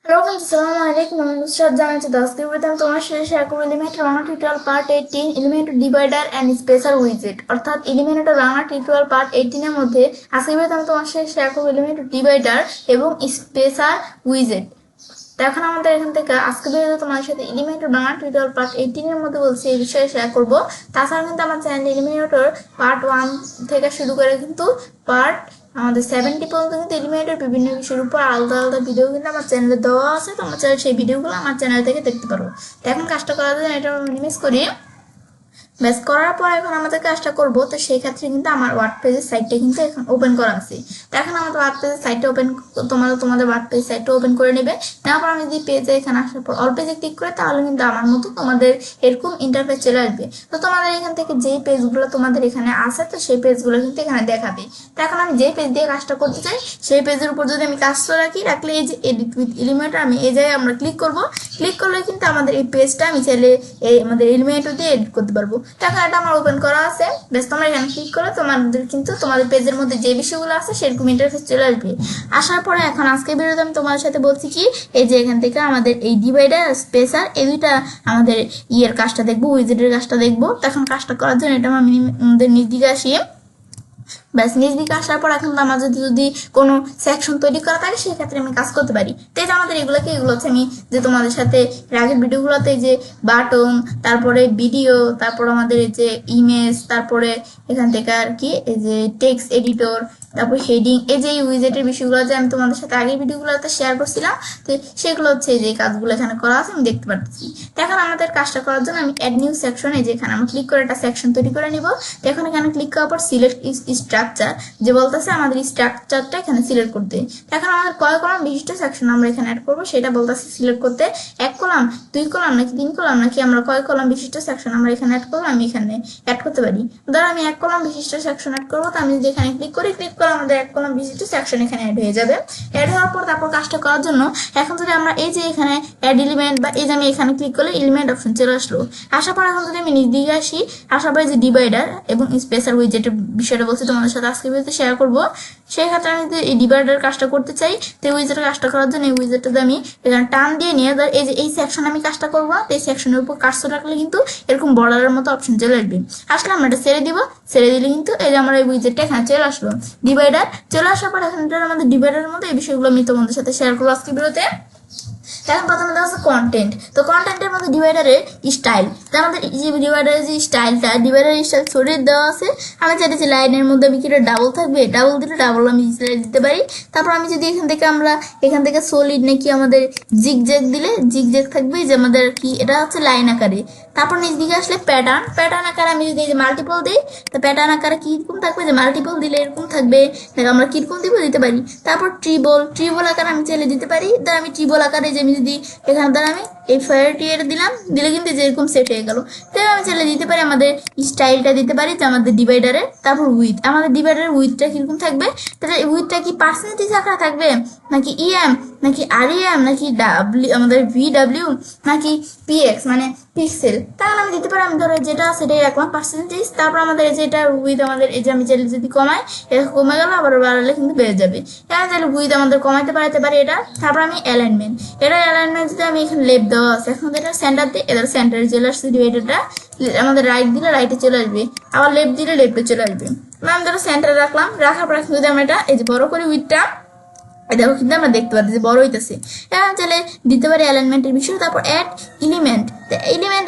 Hello friends, Assalamu alaikum. I'm Nusrat Jahan Chadaski. With them, তোমার সাথে share করব Elementor Bangla tutorial part 18 Elementor divider and spacer উইজেট। অর্থাৎ Elementor Bangla tutorial part 18 এর মধ্যে আজকে আমি তোমার সাথে শেয়ার করব এলিমেন্টার ডিভাইডার এবং স্পেসার উইজেট। এখন আমাদের এখান থেকে আজকে ভিডিওতে তোমার সাথে এলিমেন্টার বাংলা টিউটোরিয়াল পার্ট 18 এর মধ্যে বলছি এই বিষয়ে শেয়ার করব। তাছাড়া কিন্তু আমার চ্যানেলে এলিমেন্টার পার্ট 1 থেকে শুরু করে কিন্তু পার্ট আমাদের 70 পর্যন্ত কিন্তু এলিমেন্টের বিভিন্ন বিষয়ের উপর আলাদা আলাদা ভিডিও কিন্তু আমার চ্যানেলে দেওয়া আছে। তোমরা চাইলে সেই ভিডিওগুলো আমার চ্যানেল থেকে দেখতে পারো। তো এখন কাজটা করার জন্য এটা মিনিমাইজ করি। ব্যাস করার পর এখন আমাদের কাজটা করবো, তো সেই ক্ষেত্রে কিন্তু আমার ওয়ার্ড পেজের সাইটটা কিন্তু এখন ওপেন করা আছে। তো এখন আমাদের ওয়ার্ড পেজের সাইটটা ওপেন তোমাদের ওয়ার্ড পেজ সাইটটা ওপেন করে নেবে। নেওয়ার পর আমি যদি পেজে এখানে আসার পর অল পেজে ক্লিক করে তাহলে কিন্তু আমার মতো তোমাদের এরকম ইন্টারফেস চলে আসবে। তো তোমাদের এখান থেকে যেই পেজগুলো তোমাদের এখানে আছে তো সেই পেজগুলো কিন্তু এখানে দেখাবে। তো এখন আমি যেই পেজ দিয়ে কাজটা করতে চাই সেই পেজের উপর যদি আমি কাজটা রাখলে এই যে এডিট উইথ এলিমেন্টর আমি এই জায়গায় আমরা ক্লিক করব। ক্লিক করলে কিন্তু আমাদের এই পেজটা আমি চাইলে আমাদের এলিমেন্টর দিয়ে এডিট করতে পারবো। এখন এটা আমার ওপেন করা আছে। বেশ, তোমরা এখানে ক্লিক করে তোমাদের কিন্তু তোমাদের পেজের মধ্যে যে বিষয়গুলো আছে সেরকম ইন্টারফেস চলে আসবে। আসার পরে এখন আজকে ভিডিওতে আমি তোমাদের সাথে বলছি কি এই যে এখান থেকে আমাদের এই ডিভাইডার স্পেসার এই দুইটা আমাদের কাজটা দেখবো, উইজেটের কাজটা দেখবো। তখন কাজটা করার জন্য এটা আমাদের নিজ দিকে আসি। ব্যাস, নিজ দিকে আসার পর এখন আমাদের যদি কোনো সেকশন তৈরি করা থাকে সেক্ষেত্রে আমি কাজ করতে পারি। তো এই যে আমাদের এগুলো হচ্ছে আমি যে তোমাদের সাথে আগের ভিডিওগুলোতে যে বাটন, তারপরে ভিডিও, তারপর আমাদের এই যে ইমেজ, তারপরে এখান থেকে আর কি এই যে টেক্সট এডিটর, তারপর হেডিং, এই যে উইজেটের বিষয়গুলো যে আমি তোমাদের সাথে আগের ভিডিওগুলোতে শেয়ার করছিলাম, তো সেগুলো হচ্ছে এই যে কাজগুলো এখানে করা আছে আমি দেখতে পাচ্ছি। তো এখন আমাদের কাজটা করার জন্য আমি অ্যাড নিউ সেকশন এই যে এখানে আমরা ক্লিক করে একটা সেকশন তৈরি করে নিব। তো এখন এখানে ক্লিক করার পর সিলেক্ট স্ট্রাকচার যে বলতেছে আমাদের স্ট্রাকচারটা এখানে সিলেক্ট করতে। এখন আমাদের কয় কলাম বিশিষ্ট সেকশন আমরা এখানে অ্যাড করবো সেটা বলতেছে সিলেক্ট করতে। 1 কলাম, 2 কলাম নাকি 3 কলাম নাকি আমরা কয় কলাম বিশিষ্ট সেকশন আমরা এখানে অ্যাড করবো আমি এখানে অ্যাড করতে পারি। ধরো আমি 1 কলাম বিশিষ্ট সেকশন অ্যাড করবো। তো আমি যদি এখানে ক্লিক করে আমাদের 1 কলাম বিশিষ্ট সেকশন এখানে অ্যাড হয়ে যাবে। অ্যাড হওয়ার পর তারপর কাজটা করার জন্য এখন যদি আমরা এই যে এখানে অ্যাড এলিমেন্ট বা এই যে আমি এখানে ক্লিক করলে এলিমেন্ট অপশন চলে আসলো। আসার পর এখন যদি আমি নিজ দিকে আসি, আসার পরে যে ডিভাইডার এবং স্পেসার উইজেটের বিষয়টা বলছি তোমাদের সাথে আজকে ভিডিওতে শেয়ার করবো। সেই ক্ষেত্রে আমি যদি এই ডিভাইডার কাজটা করতে চাই, তো এই উইজেটের কাজটা করার জন্য এই উইজেটটাতে আমি এখানে টান দিয়ে নিয়ে ধর এই যে এই সেকশন আমি কাজটা করবো, এই সেকশনের উপর কাজটা রাখলে কিন্তু এরকম বর্ডারের মতো অপশন চলে আসবে। আসলে আমরা এটা ছেড়ে দিব, ছেড়ে দিলে কিন্তু এই যে আমার এই উইজেটটা এখানে চলে আসলো। ডিভাইডার চলে আসার পর এখন আমাদের ডিভাইডারের মধ্যে এই বিষয়গুলো আমি তোমাদের সাথে শেয়ার করবো আজকে ভিডিওতে। এখন প্রথমে দেওয়া আছে কন্টেন্ট। তো কন্টেন্টের মধ্যে ডিভাইডারের স্টাইল, তো আমাদের যে ডিভাইডারের যে স্টাইলটা ডিভাইডারের স্টাইল সরিয়ে দেওয়া আছে। আমি চাইতেছি লাইনের মধ্যে আমি কি ডাবল থাকবে, ডাবল দিলে ডাবল আমি দিতে পারি। তারপর আমি যদি এখান থেকে সলিড নাকি আমাদের জিগজ্যাগ দিলে জিগজ্যাগ থাকবে যে আমাদের কি এটা হচ্ছে লাইন আকারে। তারপর নিচ দিকে আসলে প্যাটার্ন আকারে আমি যদি মাল্টিপল দিই তো প্যাটার্ন আকারে কিরকম থাকবে, যে মাল্টিপল দিলে এরকম থাকবে, আমরা কিরকম দিতে পারি। তারপর ট্রিবল আকারে আমি চাইলে দিতে পারি। আমি ট্রিবল আকারে যে আমি যদি এখানে দ্বারা আমি এই ফায়ারটি এটা দিলে কিন্তু যেরকম সেট হয়ে গেল। তাই আমি চাইলে দিতে পারি আমাদের স্টাইলটা দিতে পারি যে আমাদের ডিভাইডারে। তারপর আমাদের ডিভাইডারের উইথটা কিরকম থাকবে, তাহলে উইথটা কি পার্সেন্টেজ আকারে থাকবে নাকি ইএম নাকি আরইএম নাকি আমাদের ভিডব্লিউ নাকি পিএক্স মানে পিক্সেল, তাহলে আমি দিতে পারি আমি ধরো যেটা সেটাই রাখলাম পার্সেন্টেজ। তারপর আমাদের এই যে এটা উইথ আমাদের এই যে আমি চাইলে যদি কমাই এটা কমে গেল, আবার বাড়ালে কিন্তু বেড়ে যাবে। এটা চাইলে উইথ আমাদের কমাইতে পারতে পারি এটা। তারপর আমি অ্যালাইনমেন্ট যদি আমি এখানে লেফট দেওয়া আছে, এখন এটা সেন্টার দিয়ে এদের সেন্টারে চলে আসছে ডিভাইডারটা। আমাদের রাইট দিলে রাইটে চলে আসবে, আবার লেফট দিলে লেফটে চলে আসবে। আমি ধরো সেন্টারে রাখলাম, রাখার পর যদি আমরা এটা এই যে বড় করে উইথটা দেখো কিন্তু আমরা দেখতে পাচ্ছি যে বড় হইতেছে। এখন চাইলে দিতে পারি অ্যালাইনমেন্টের বিষয়। তারপর অ্যাড এলিমেন্ট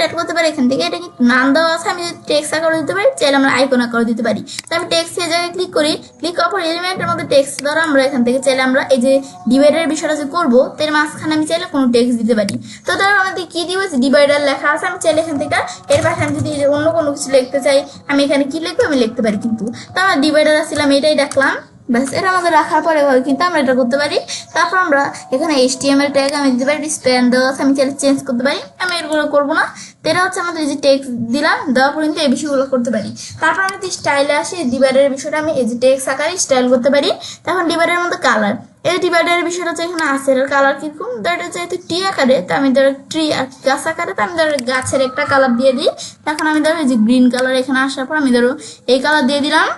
অ্যাড করতে পারি এখান থেকে। এটা কি নাম দেওয়া আছে, আমি যদি টেক্সট আকারে দিতে পারি, চাইলে আমরা আইকন আকারে দিতে পারি। তো আমি টেক্সটের জায়গায় ক্লিক করি, ক্লিক করার পর এলিমেন্টের মধ্যে টেক্সট দ্বারা আমরা এখান থেকে চাইলে আমরা এই যে ডিভাইডারের বিষয়টা যে করবো তার মাঝখানে আমি চাইলে কোনো টেক্সট দিতে পারি। তো ধরো আমাদের কি দিব, ডিভাইডার লেখা আছে, আমি চাইলে এখান থেকে এর পাশে আমি যদি অন্য কোনো কিছু লিখতে চাই আমি এখানে কি লিখবো আমি লিখতে পারি। কিন্তু তো আমরা ডিভাইডার আসছিলাম এটাই রাখলাম। ব্যাস, এটা আমাদের রাখার পরে কিন্তু আমরা এটা করতে পারি। তারপর আমরা এখানে HTML ট্যাগ আমি দিতে পারি, স্প্যান দেওয়া আছে আমি চাইলে চেঞ্জ করতে পারি। আমি এগুলো করবো না। তো এটা হচ্ছে আমাদের এই যে টেক্সট দিলাম, দেওয়া পর্যন্ত এই বিষয়গুলো করতে পারি। তারপর আমি যদি স্টাইলে আসি ডিভাইডারের বিষয়টা আমি এই যে টেক্সট আকারে স্টাইল করতে পারি। তখন ডিভাইডারের মধ্যে কালার, এই ডিভাইডারের বিষয়টা হচ্ছে এখানে আছে এর কালার কিরকম, এটা যেহেতু টি আকারে তো আমি ধরো ট্রি গাছ আকারে, তো আমি ধরো গাছের একটা কালার দিয়ে দিই। এখন আমি ধরো এই যে গ্রিন কালার এখানে আসার পর আমি ধরো এই কালার দিয়ে দিলাম।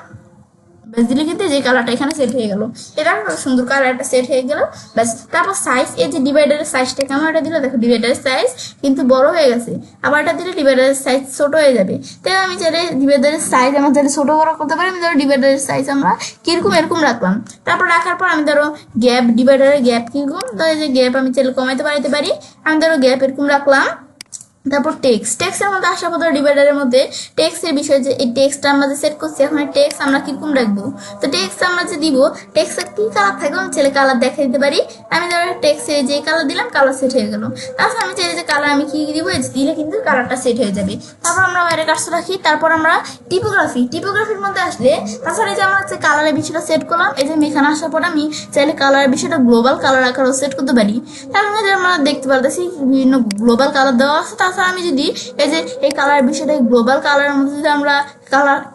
ব্যাস দিলে কিন্তু যে কালারটা এখানে সেট হয়ে গেল, এটা সুন্দর কালারটা সেট হয়ে গেল। ব্যাস তারপর সাইজ, এই যে ডিভাইডারের সাইজটা কেমন এটা দিলে দেখো ডিভাইডারের সাইজ কিন্তু বড় হয়ে গেছে, আবার এটা দিলে ডিভাইডারের সাইজ ছোট হয়ে যাবে। তাই আমি চাইলে ডিভাইডারের সাইজ আমার চাইলে ছোট বড় করতে পারি। আমি ধরো ডিভাইডারের সাইজ আমরা কিরকম এরকম রাখলাম, তারপর রাখার পর আমি ধরো গ্যাপ, ডিভাইডারের গ্যাপ কিরকম, ধরো এই যে গ্যাপ আমি চাইলে কমাইতে বাড়াইতে পারি। আমি ধরো গ্যাপ এরকম রাখলাম। তারপর টেক্সটের মধ্যে আসা পর ডিভাইডারের মধ্যে টেক্সের বিষয় যে এই টেক্সটটা আমরা যে সেট করছি, এখন টেক্সট আমরা কিরকম রাখবো, তো টেক্সট আমরা যে দিব টেক্সটের কি কালার থাকবে আমি চাইলে কালার দেখাই দিতে পারি। আমি ধরো টেক্সটে যে কালার দিলাম কালার সেট হয়ে গেল। তারপর আমি চাইলে যে কালার আমি কি দিব দিলে কিন্তু কালারটা সেট হয়ে যাবে। তারপর আমরা বাইরে কাজটা রাখি। তারপর আমরা টিপোগ্রাফির মধ্যে আসলে তাছাড়া এই যে আমরা যে কালারের বিষয়টা সেট করলাম, এই যে এখানে আসার পর আমি চাইলে কালারের বিষয়টা গ্লোবাল কালার আকারও সেট করতে পারি। তার মধ্যে আমরা দেখতে পারতেছি বিভিন্ন গ্লোবাল কালার দেওয়া আছে। তাছাড়া আমি যদি এই যে এই কালার বিষয়টা গ্লোবাল কালারের মধ্যে যদি আমরা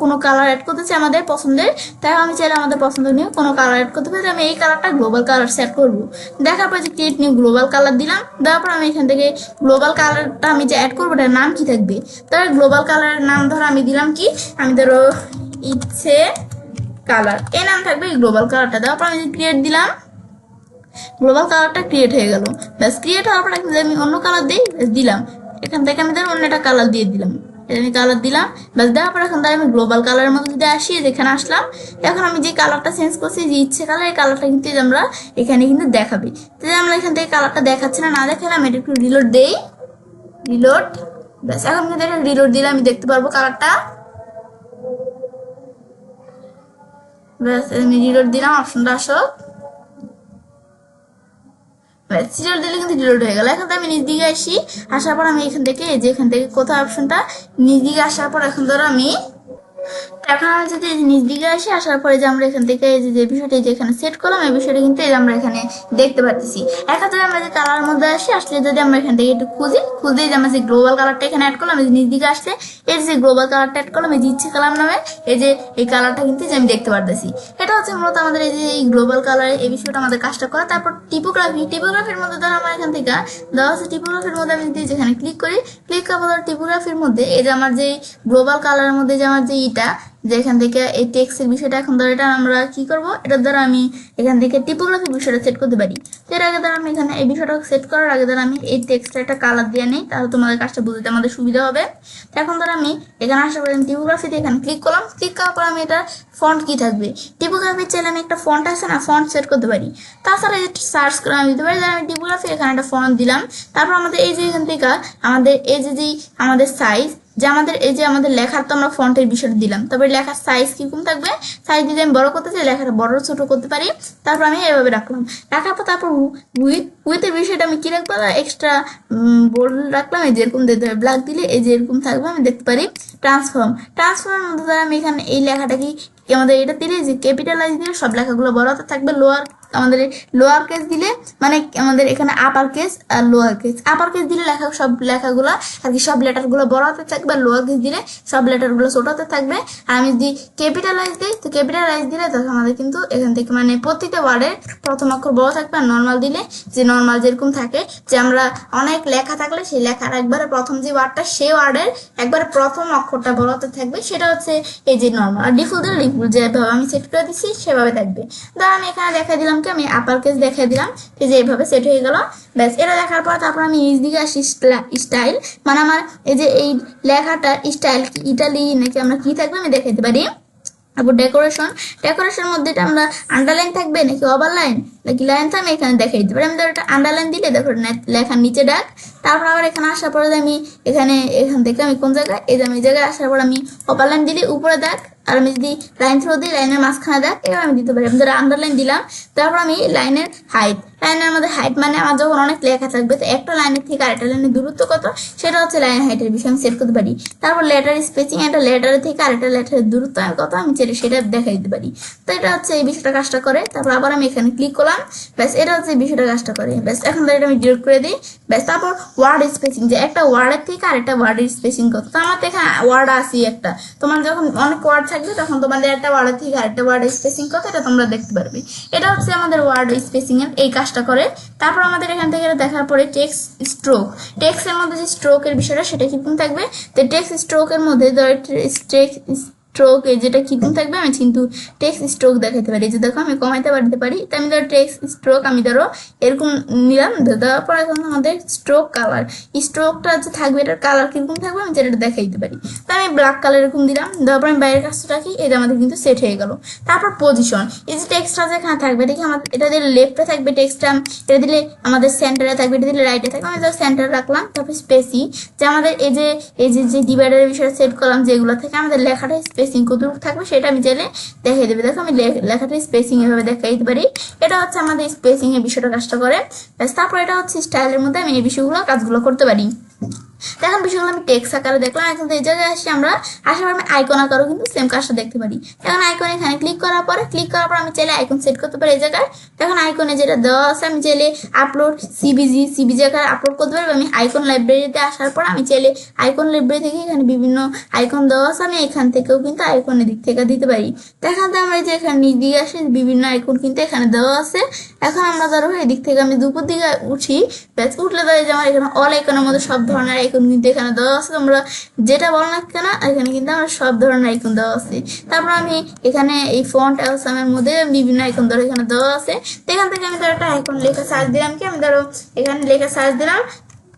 কোনো কালার অ্যাড করতে চাই আমাদের পছন্দের, তাই আমি চাইলে আমাদের পছন্দ নিয়ে কোনো কালার অ্যাড করতে পারি। আমি এই কালারটা গ্লোবাল কালার সেট করবো। দেখার পর যে ক্রিয়েট নিউ গ্লোবাল কালার দিলাম, দেওয়ার পর আমি এখান থেকে গ্লোবাল কালারটা আমি যে অ্যাড করবো এটার নাম কি থাকবে, তার গ্লোবাল কালারের নাম ধরো আমি দিলাম কি, আমি ধরো ইচ্ছে কালার এই নাম থাকবে গ্লোবাল কালারটা। দেওয়ার পর আমি ক্রিয়েট দিলাম, গ্লোবাল কালারটা ক্রিয়েট হয়ে গেল। ব্যাস ক্রিয়েট হওয়ার পর আমি অন্য কালার দিলাম, এখান থেকে আমি ধরো অন্য একটা কালার দিয়ে দিলাম, আমি কালার দিলাম। ব্যাস দেওয়ার পর এখন আমি গ্লোবাল কালারের মধ্যে যদি আসি, যেখানে আসলাম এখন আমি যে কালারটা চেঞ্জ করছি যে ইচ্ছে কালার, এই কালারটা কিন্তু আমরা এখানে কিন্তু দেখাবে। তাই আমরা এখান থেকে কালারটা দেখাচ্ছে না দেখালাম, এটা একটু রিলোড দেই, রিলোড। ব্যাস এখন কিন্তু এটা রিলোড দিলে আমি দেখতে পারবো কালারটা। ব্যাস আমি রিলোড দিলাম, অপশনটা আসো, সিরিয়াল দিলে কিন্তু ডিলোড হয়ে গেল। এখন আমি নিচ দিকে আসি, আসার পর আমি এখান থেকে যে এখান থেকে কোথাও অপশনটা নিচ দিকে আসার পর এখন ধরো আমি যদি নিচ দিকে আসি, আসার পরে যে আমরা এখান থেকে এই যে বিষয়টা যেখানে সেট করলাম এই বিষয়টা কিন্তু আমরা এখানে দেখতে পাচ্ছি। এখন যদি আমরা যে কালার মধ্যে আসি, আসলে যদি আমরা এখান থেকে একটু খুঁজে যে আমরা যে গ্লোবাল কালারটা এখানে অ্যাড করলাম, এই যে নিচ দিকে আসলে এই যে গ্লোবাল কালারটা অ্যাড করলাম, এই যে ইচ্ছে কালার নামে এই যে এই কালারটা কিন্তু আমি দেখতে পারতেছি। এটা হচ্ছে মূলত আমাদের এই যে এই গ্লোবাল কালার এই বিষয়টা আমাদের কাজটা করা। তারপর টিপোগ্রাফির মধ্যে ধরো আমার এখান থেকে দেওয়া আছে, টিপোগ্রাফির মধ্যে আমি যদি যেখানে ক্লিক করি, ক্লিক করার পর টিপোগ্রাফির মধ্যে এই যে আমার যে গ্লোবাল কালারের মধ্যে যে আমার যে ইটা যেখান থেকে এই টেক্সটের বিষয়টা এখন ধরো এটা আমরা কি করব, এটার দ্বারা আমি এখান থেকে টিপোগ্রাফি বিষয়টা সেট করতে পারি। এর আগে ধরো আমি এখানে এই বিষয়টা সেট করার আগে ধরো আমি এই টেক্সটটা একটা কালার দিয়ে নেই, তাহলে তোমাদের কাজটা বুঝতে আমাদের সুবিধা হবে। এখন ধরো আমি এখানে আসার পরে টিপোগ্রাফিতে এখানে ক্লিক করলাম, ক্লিক করার পর আমি এটা ফন্ট কি থাকবে, টিপোগ্রাফির চাইলে আমি একটা ফন্ট আছে না, ফন্ট সেট করতে পারি। তাছাড়া সার্চ করে আমি দিতে পারি, আমি টিপোগ্রাফি এখানে একটা ফন্ট দিলাম। তারপর আমাদের এই যে এখান থেকে আমাদের এই যে আমাদের সাইজ যে আমাদের এই যে আমাদের লেখার তো আমরা ফন্টের বিষয়টা দিলাম, তারপরে লেখার সাইজ কিরকম থাকবে, সাইজ যদি আমি বড় করতে চাই লেখাটা বড় ছোট করতে পারি। তারপর আমি এভাবে রাখলাম, রাখার পর তারপর উইথের বিষয়টা আমি কি রাখবো, এক্সট্রা বোল্ড রাখলাম, এই যেরকম দিতে হবে, ব্ল্যাক দিলে এই যে এরকম থাকবে আমি দেখতে পারি। ট্রান্সফর্মের মধ্যে আমি এখানে এই লেখাটা কি আমাদের এটা দিলে যে ক্যাপিটালাইজ দিলে সব লেখাগুলো বড় হাতে থাকবে, আমাদের লোয়ার কেস দিলে মানে আমাদের এখানে আপার কেস আর লোয়ার কেস। আপার কেস দিলে সব লেখাগুলো আর কি সব লেটারগুলো বড় হাতে থাকবে, আর লোয়ার কেস দিলে সব লেটারগুলো ছোট হাতে থাকবে। আর আমি যদি ক্যাপিটালাইজ দিই, তো ক্যাপিটালাইজ দিলে তখন আমাদের কিন্তু এখান থেকে মানে প্রতিটা ওয়ার্ডের প্রথম অক্ষর বড় থাকবে, আর নর্মাল দিলে যে নর্মাল যেরকম থাকে যে আমরা অনেক লেখা থাকলে সেই লেখার একবারে প্রথম যে ওয়ার্ডটা সেই ওয়ার্ডের একবারে প্রথম অক্ষরটা বড় হাতে থাকবে, সেটা হচ্ছে এই যে নর্মাল। আর ডিফল্ট দিলে ডিফল্ট যেভাবে আমি সেট করে দিচ্ছি সেভাবে থাকবে। ধর আমি এখানে দেখাই দিলাম কি আমি আপার কেস দেখাই দিলাম, এই যে এইভাবে সেট হয়ে গেল। ব্যাস এটা দেখার পর তারপর আমি নিচ দিকে আসি, স্টাইল মানে আমার এই যে এই লেখাটার স্টাইল কি ইটালি নাকি আমরা কি থাকবে আমি দেখাইতে পারি। তারপর ডেকোরেশন মধ্যে এটা আমরা আন্ডারলাইন থাকবে নাকি ওভারলাইন নাকি লাইন তো আমি এখানে দেখাই দিতে পারি। আমি ধর এটা আন্ডারলাইন দিলে দেখো লেখার নিচে ডাক, তারপর আবার এখানে আসার পরে আমি এখান থেকে আমি কোন জায়গায় এই যে আমি জায়গায় আসার পর আমি ওভারলাইন দিলে উপরে ডাক, আর আমি যদি লাইন থ্রো দিই লাইনের মাঝখানে দেখ এবার আমি দিতে পারি। আমি ধরো আন্ডারলাইন দিলাম, তারপর আমি লাইনের লাইনের মধ্যে হাইট মানে আমার যখন অনেক লেখা থাকবে তো একটা লাইনের থেকে আরেকটা লাইনের দূরত্ব কত সেটা হচ্ছে লাইন হাইটের বিষয় আমি সেট করতে পারি। তারপর লেটার স্পেসিং, একটা লেটারের থেকে আরেকটা লেটারের দূরত্ব আমি কত আমি সেটা দেখাই দিতে পারি। তো এটা হচ্ছে এই বিষয়টা কাজটা করে। তারপর আবার আমি এখানে ক্লিক করলাম, ব্যাস এটা হচ্ছে এই বিষয়টা কাজটা করে। ব্যাস এখন এটা আমি ডিলিট করে দিই। ব্যাস তারপর ওয়ার্ড স্পেসিং, যে একটা ওয়ার্ডের থেকে আরেকটা ওয়ার্ডের স্পেসিং কত, তো আমার তো এখানে ওয়ার্ড আসি একটা, তোমার যখন অনেক ওয়ার্ড থাকবে তখন তোমাদের একটা ওয়ার্ডের থেকে আরেকটা ওয়ার্ডের স্পেসিং কত এটা তোমরা দেখতে পারবে। এটা হচ্ছে আমাদের ওয়ার্ড স্পেসিং এর এই কাজটা করে। তারপর আমাদের এখান থেকে দেখার পরে টেক্সট স্ট্রোক, টেক্সটের মধ্যে যে স্ট্রোকের বিষয়টা সেটা কিরকম থাকবে, তো টেক্সট স্ট্রোকের মধ্যে স্ট্রোক এই যেটা কিরকম থাকবে আমি কিন্তু টেক্সট স্ট্রোক দেখাতে পারি। যে দেখো আমি কমাইতে বাড়াতে পারি। তো আমি ধরো টেক্সট স্ট্রোক আমি ধরো এরকম নিলাম, দেওয়ার পর এখন আমাদের স্ট্রোক কালার, স্ট্রোকটা যে থাকবে এটার কালার কিরকম থাকবে আমি যেটা দেখাইতে পারি। তো আমি ব্ল্যাক কালার এরকম দিলাম, দেওয়ার পর আমি বাইরের কাজটা রাখি, এটা আমাদের কিন্তু সেট হয়ে গেল। তারপর পজিশন, এই যে টেক্সটটা যেখানে থাকবে দেখি আমাদের এটা দিলে লেফটে থাকবে টেক্সটটা, এটা দিলে আমাদের সেন্টারে থাকবে, এটা দিলে রাইটে থাকবে। আমি সেন্টারে রাখলাম। তারপর স্পেসিং, যে আমাদের এই যে ডিভাইডারের বিষয়ে সেট করলাম যেগুলো থেকে আমাদের লেখাটা স্পেসিং কতটুকু থাকবে সেটা আমি চাইলে দেখাই দেবে। দেখো আমি লেখাটা স্পেসিং এভাবে দেখাই দিতে পারি। এটা হচ্ছে আমাদের স্পেসিং এর বিষয়টা কাজটা করে। তারপর এটা হচ্ছে স্টাইলের মধ্যে আমি এই বিষয়গুলো কাজগুলো করতে পারি। এখন বিষয়গুলো আমি টেক্সট আকারে দেখলাম। এখন এই জায়গায় আসি আমরা, আসার পর আমি আইকন আকারও কিন্তু সেম কাজটা দেখতে পারি। এখন আইকন এখানে ক্লিক করার পর আমি চাইলে আইকন সেট করতে পারি এই জায়গায়। এখন আইকনে যেটা দেওয়া আছে আমি চাইলে আপলোড সিবিজি আকারে আপলোড করতে পারি। আমি আইকন লাইব্রেরিতে আসার পর আমি চাইলে আইকন লাইব্রেরি থেকে এখানে বিভিন্ন আইকন দেওয়া আছে, আমি এখান থেকেও কিন্তু আইকনের দিক থেকে দিতে পারি। তো এখান থেকে আমরা যে এখানে নিচ দিকে আসি বিভিন্ন আইকন কিন্তু এখানে দেওয়া আছে। এখন আমরা ধরো এই দিক থেকে আমি দুপুর দিকে উঠি, ব্যাস উঠলে ধরে যে আমার এখানে অল আইকনের মধ্যে সব ধরনের আইকন কিন্তু এখানে দেওয়া আছে। তোমরা যেটা বলো না কেন এখানে কিন্তু আমার সব ধরনের আইকন দেওয়া আছে। তারপর আমি এখানে এই ফন্ট আসামের মধ্যে বিভিন্ন আইকন ধরো এখানে দেওয়া আছে। তো এখান থেকে আমি ধরো একটা আইকন লেখা সার্চ দিলাম, কি আমি ধরো এখানে লেখা সার্চ দিলাম,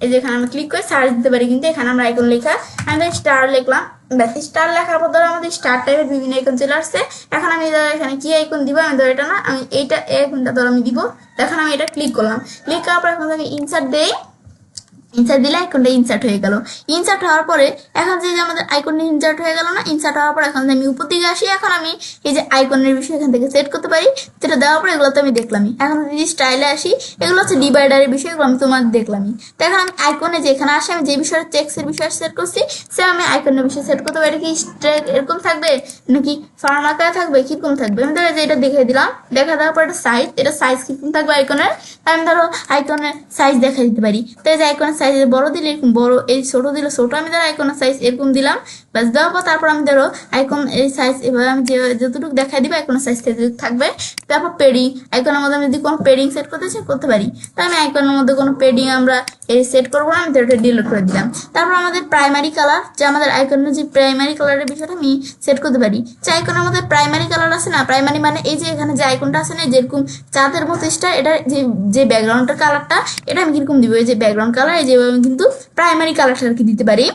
এই যে এখানে আমি ক্লিক করে সার্চ দিতে পারি। কিন্তু এখানে আমরা আইকন লেখা আমি ধরো স্টার লিখলাম, ব্যাস স্টার লেখার পর ধরো আমাদের স্টার টাইপের বিভিন্ন আইকন চলে আসছে। এখন আমি ধরো এখানে কি আইকন দিব, আমি ধরো এটা না, আমি এইটা আইকনটা ধরো আমি দিব। এখন আমি এটা ক্লিক করলাম, ক্লিক করার পর এখন আমি ইনসার্ট দেই, ইনসার্ট দিলে আইকনটা ইনসার্ট হয়ে গেল। ইনসার্ট হওয়ার পরে এখন যে আমাদের আইকনটা ইনসার্ট হয়ে গেল না, ইনসার্ট হওয়ার পর এখন আমি উপর দিকে আসি। এখন আমি এই যে আইকনের বিষয় এখান থেকে সেট করতে পারি, যেটা দেওয়ার পরে এগুলো তো আমি দেখলামই। এখন যদি স্টাইলে আসি, এগুলো হচ্ছে ডিভাইডারের বিষয়, এগুলো আমি তোমার দেখলামই। তো এখন আমি আইকনে যেখানে আসি আমি যে বিষয়ে টেক্সটের বিষয় সেট করছি সে আমি আইকনের বিষয় সেট করতে পারি। কি স্ট্রেক এরকম থাকবে নাকি ফার্ম আকারে থাকবে কিরকম থাকবে, আমি ধরো যে এটা দেখে দিলাম। দেখা দেওয়ার পর এটা সাইজ, এটা সাইজ কিরকম থাকবে আইকনের, আমি ধরো আইকনের সাইজ দেখা দিতে পারি। তো এই যে আইকনের সাইজ বড় দিলে এরকম বড়, এই ছোট দিলে ছোট, আমি ধরো আইকনের সাইজ এরকম দিলাম। ব্যাস দেওয়ার পর তারপর আমি ধরো আইকন এই সাইজ এবার আমি যতটুকু দেখাই দিব আইকনের সাইজ থাকবে। তারপর পেডিং, আইকনের মধ্যে আমি যদি কোনো পেডিং সেট করতে চাই করতে পারি। তো আমি আইকনের মধ্যে কোনো পেডিং আমরা এই সেট করবো না, আমি তো এটা ডিলিট করে দিলাম। তারপর আমাদের প্রাইমারি কালার, যে আমাদের আইকনের যে প্রাইমারি কালারের বিষয়টা আমি সেট করতে পারি। যে আইকনের মধ্যে প্রাইমারি কালার আছে না, প্রাইমারি মানে এই যে এখানে যে আইকনটা আছে না যেরকম চাঁদের মতো স্টার, এটা যে ব্যাকগ্রাউন্ডের কালারটা এটা আমি কিরকম দিব, এই যে ব্যাকগ্রাউন্ড কালার এই যে আমি কিন্তু প্রাইমারি কালারটা আর কি দিতে পারি।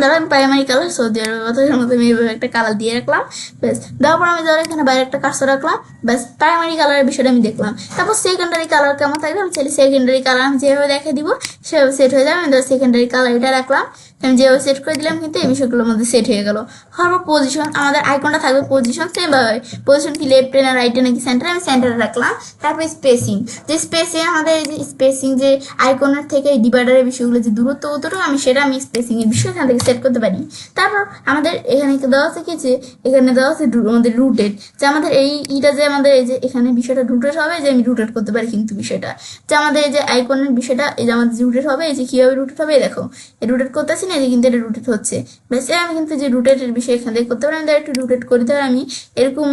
ধরো আমি প্রাইমারি কালার সৌদি আরবের মধ্যে আমি এইভাবে একটা কালার দিয়ে রাখলাম। ব্যাস দেওয়ার পর আমি ধরো এখানে বাইরে একটা কার্সর রাখলাম, ব্যাস প্রাইমারি কালারের বিষয়টা আমি দেখলাম। তারপর সেকেন্ডারি কালার কেমন থাকবে আমি চাইলে সেকেন্ডারি কালার আমি যেভাবে দেখে দিব সেভাবে সেট হয়ে যাবে। আমি ধরো সেকেন্ডারি কালার এটা রাখলাম, আমি যেভাবে সেট করে দিলাম কিন্তু এই বিষয়গুলোর মধ্যে সেট হয়ে গেল। হওয়ার পজিশন, আমাদের আইকনটা থাকবে পজিশন সেমভাবে, পজিশন কি লেফটে না রাইটে নাকি সেন্টারে, আমি সেন্টারে রাখলাম। তারপর স্পেসিং, যে স্পেসিং আমাদের এই যে স্পেসিং যে আইকনের থেকে ডিভাইডারের বিষয়গুলো যে দূরত্ব কতটুকু আমি সেটা আমি স্পেসিং এর বিষয় এখান থেকে সেট করতে পারি। তারপর আমাদের এখানে দেওয়া আছে কি, যে এখানে দেওয়া আছে আমাদের রুটেড, যে আমাদের এইটা যে আমাদের এই যে এখানে বিষয়টা রুটেড হবে, যে আমি রুটেড করতে পারি কিন্তু বিষয়টা, যে আমাদের এই যে আইকনের বিষয়টা এই যে আমাদের রুটেড হবে, এই যে কিভাবে রুটেড হবে দেখো, এই রুটেড করতেছি না, এই যে কিন্তু এটা রুটেড হচ্ছে। ব্যাস আমি কিন্তু যে রুটেটের বিষয় এখান থেকে করতে পারি, আমি একটু রুটেড করে দিতে পারি। আমি এরকম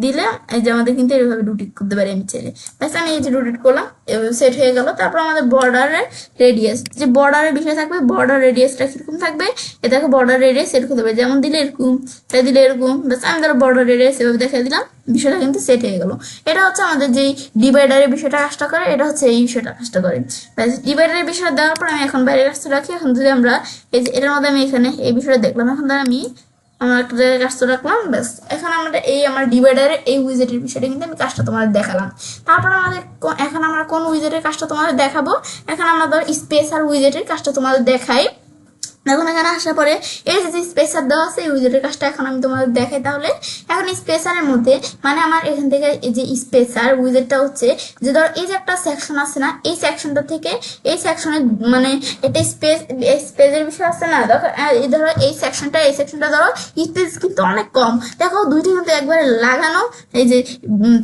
দিলে এই যে আমাদের কিন্তু এভাবে রুটেট করতে পারি আমি চাইলে। ব্যাস আমি এই যে রুটেট করলাম, এভাবে সেট হয়ে গেল। তারপর আমাদের বর্ডারের রেডিয়াস, যে বর্ডারের বিষয় থাকবে, বর্ডার রেডিয়াসটা কিরকম থাকবে এ দেখো, বর্ডার রেডিয়াস সেট করতে পারি, যেমন দিলে এরকম, এটা দিলে এরকম। ব্যাস আমি ধরো বর্ডার রেডিয়াস এভাবে দেখে দিলাম, বিষয়টা কিন্তু সেট হয়ে গেল। এটা হচ্ছে আমাদের যেই ডিভাইডারের বিষয়টা কাজটা করে, এটা হচ্ছে এই বিষয়টা কাজটা করে। ব্যাস ডিভাইডারের বিষয়টা দেওয়ার পর আমি এখন বাইরের কাজটা রাখি। এখন যদি আমরা এই যে এটার মধ্যে আমি এখানে এই বিষয়টা দেখলাম, এখন ধর আমি আমার একটা জায়গায় কাজটা রাখলাম। ব্যাস এখন আমরা এই আমার ডিভাইডারের এই উইজেটের বিষয়টা কিন্তু আমি কাজটা তোমাদের দেখালাম। তারপর আমাদের এখন আমরা কোন উইজেটের কাজটা তোমাদের দেখাবো, এখন আমরা ধর স্পেস আর উইজেটের কাজটা তোমাদের দেখাই। এখন এখানে আসার পরে এই যে স্পেসার দেওয়া আছে এই উইজেটের কাজটা এখন আমি তোমাদের দেখাই। তাহলে এখন স্পেসারের মধ্যে মানে আমার এখান থেকে এই যে স্পেসার উইজেটটা হচ্ছে যে ধরো এই যে একটা সেকশন আছে না, এই সেকশনটা থেকে এই সেকশনে মানে এটা স্পেসের বিষয় আছে না, দেখো ধরো এই সেকশনটা ধরো স্পেস কিন্তু অনেক কম, দেখো দুইটা কিন্তু একবারে লাগানো এই যে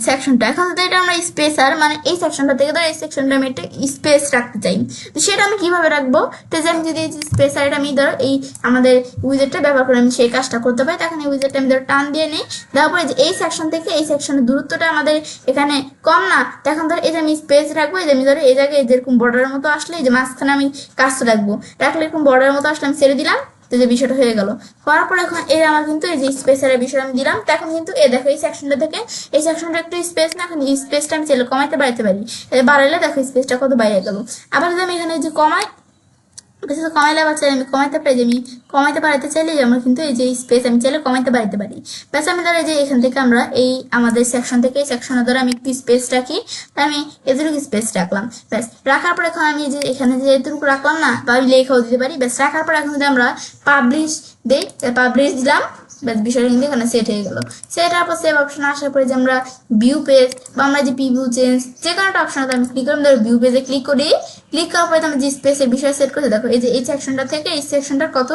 সেকশনটা। এখন যদি এটা আমরা স্পেসার মানে এই সেকশনটা থেকে ধরো এই সেকশনটা আমি একটা স্পেস রাখতে চাই, তো সেটা আমি কিভাবে রাখবো, তো যে আমি যদি স্পেসার এটা আমি ধরো এই আমাদের উইজেটটা ব্যবহার করে আমি সেই কাজটা করতে পারি। তখন এই উইজেটটা আমি ধরো টান দিয়ে নিই, দেওয়ার পরে যে এই সেকশন থেকে এই সেকশনের দূরত্বটা আমাদের এখানে কম না, তখন ধরো এই যে আমি স্পেস রাখবো, এই যে আমি ধরো এই জায়গায় যেরকম বর্ডারের মতো আসলে এই যে মাঝখানে আমি কাজটা রাখবো, রাখলে এরকম বর্ডারের মতো আসলে আমি ছেড়ে দিলাম। তো যে বিষয়টা হয়ে গেল। হওয়ার পর এখন এর আমার কিন্তু এই যে স্পেসারের বিষয়টা আমি দিলাম। তো এখন কিন্তু দেখো এই সেকশনটা থেকে এই সেকশনটা একটু স্পেস না, এখন এই স্পেসটা আমি চাইলে কমাইতে বাড়াইতে পারি। বাড়াইলে দেখো স্পেসটা কত বাইরে গেল। আবার যদি আমি এখানে যে কমাই, বিশেষ কমাইলে আবার চাইলে আমি কমাইতে পারি, যে আমি কমাইতে বাড়াইতে চাইলে আমরা কিন্তু এই যে স্পেস আমি চাইলে কমাইতে বাড়াইতে পারি। ব্যাস আমি ধরো যে এখান থেকে আমরা এই আমাদের সেকশন থেকে এই সেকশনের ধরে আমি একটু স্পেস রাখি, তাই আমি এতটুকু স্পেস রাখলাম। ব্যাস রাখার পর এখন আমি যে এখানে যে এতটুকু রাখলাম না, বা আমি লেখাও দিতে পারি। ব্যাস রাখার পর এখন যদি আমরা পাবলিশ দিই, পাবলিশ দিলাম, ব্যাস বিষয়টা কিন্তু এখানে সেট হয়ে গেল। সেট হওয়ার পর সেভ অপশন আসার পরে যে আমরা ভিউ পেজ বা আমরা যে প্রিভিউ চেঞ্জ যে কোনো একটা অপশন আমি ক্লিক করলাম, ধরো ভিউ পেজে ক্লিক করি। ক্লিক করার পরে আমি যে স্পেসের বিষয় সেট করতে দেখো এই যে এই সেকশনটা থেকে এই সেকশনটার কত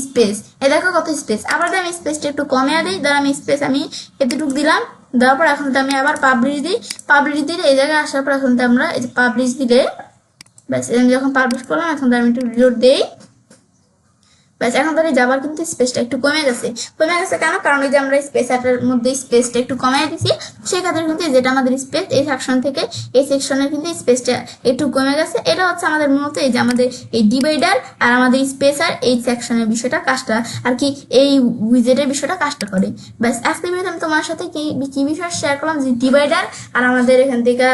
স্পেস, এ দেখো কত স্পেস। আবার আমি স্পেসটা একটু কমিয়ে দিই, ধরো আমি স্পেস আমি এতটুকু দিলাম। দেওয়ার পর এখন তো আমি আবার পাবলিশ দিই। পাবলিশ দিলে এই জায়গায় আসার পর এখন তো আমরা এই যে পাবলিশ দিলে, ব্যাস আমি যখন পাবলিশ করলাম এখন তো আমি একটু রিলোড দিই। ব্যাস এখন ধরে যাবার কিন্তু স্পেসটা একটু কমে গেছে। কমে গেছে কেন? কারণ ওই যে আমরা স্পেসটার মধ্যে স্পেসটা একটু কমিয়ে দিছি, সেক্ষেত্রে কিন্তু যেটা আমাদের স্পেস এই সেকশন থেকে এই সেকশনের কিন্তু স্পেসটা একটু কমে গেছে। এটা হচ্ছে আমাদের মূলত এই যে আমাদের এই ডিভাইডার আর আমাদের স্পেসার এই সেকশনের বিষয়টা কাজটা আর কি, এই উইজেটের বিষয়টা কাজটা করে। ব্যাস আজকে আমি তোমার সাথে কি বিষয় শেয়ার করলাম, যে ডিভাইডার আর আমাদের এখান থেকে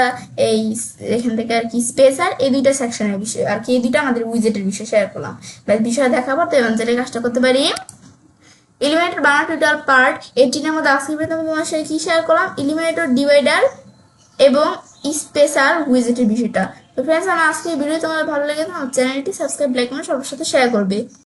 আর কি স্পেসার, এই দুইটা সেকশনের বিষয় আর কি, এই দুইটা আমাদের উইজেটের বিষয় শেয়ার করলাম। ব্যাস বিষয় দেখাবো তো এবার কাজটা করতে পারি। এলিমিনেটর বানানো টোটাল পার্ট 18 এর মধ্যে আজকে তোমার সাথে কি শেয়ার করলাম, এলিমিনেটর, ডিভাইডার এবং স্পেসার উইজেটের বিষয়টা। তো ফ্রেন্ডস, আমার আজকে ভিডিও তোমাদের ভালো লেগে থাকে চ্যানেলটি সাবস্ক্রাইব, লাইক, কমেন্ট সবার সাথে শেয়ার করবে।